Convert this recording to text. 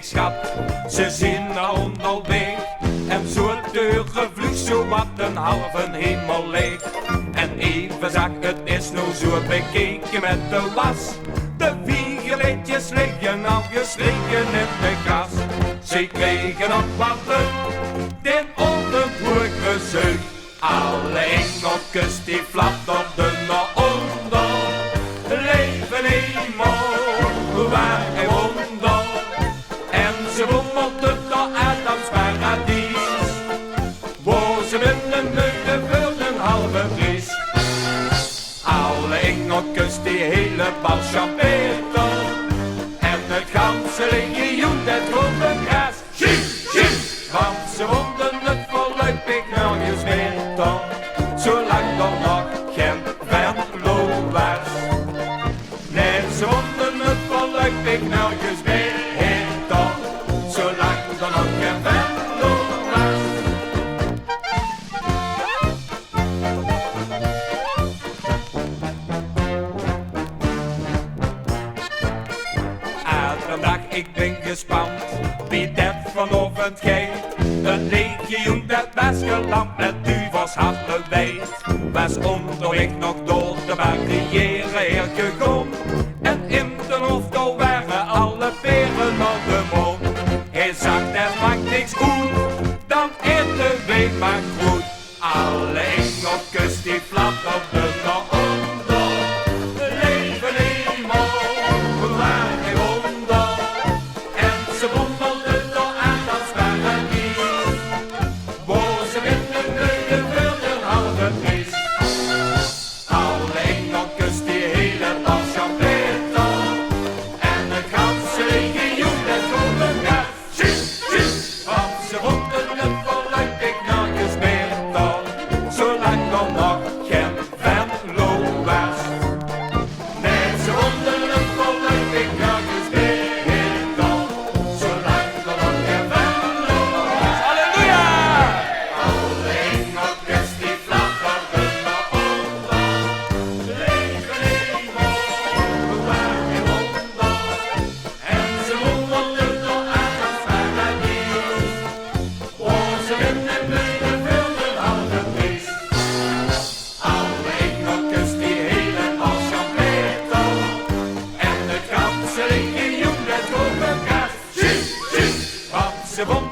ik schat, ze zien al onderweg. En zo deuren vliegt zo wat een halve hemel leeg. En even zag het is nou zo bekeken met de was. De vierletjes liggen al gestreken in de gras. Ze kregen nog wat lucht, den onderbroek bezucht. Alle engeltjes die flapten naar onder. Leven eenmaal, waar en wonder. En ze wommelden door Adams paradies. Waar ze binnen meugen voor een halve prijs. Alle engeltjes die hele bal champeerden. En het ganse legioen dat rode gras. Want ze vonden het voorlopig nergens meer dan. Zolang er nog geen Venlo was. Nee, ze vonden het voorlopig nergens meer dan. Zolang er nog geen Venlo was. Elke dag ik ben gespannen, wie dat vanavond geeft. Het legioen dat was geland met duvels hartelijk wijd. Was onderweg nog door de barrière heen gegaan. En in de hoofd waren alle peren op de mond. Hij zag er maakt niks goed, dan in de week maar goed. Alle engeltjes die flapperden naar onder. Leven eenmaal, waar geen wonder. En ze wommelden door Adams paradies. Waar ze binnen meugen voor een halve prijs. Alle engeltjes die hele dag champeerden. En het ganse legioen dat rode gras. Want ze vonden het voorlopig nergens meer dan. Zolang er nog geen Venlo was. Nee, ze vonden het voorlopig nergens meer dan. Zolang er nog geen Venlo was. Halleluja! Alle engeltjes die flapperden naar onder. Leven eenmaal, waar geen wonder. En ze wommelden door Adams paradies. Waar ze binnen meugen voor een halve prijs. Alle engeltjes die hele dag champeerden. En het ganse legioen dat rode gras. Want ze vonden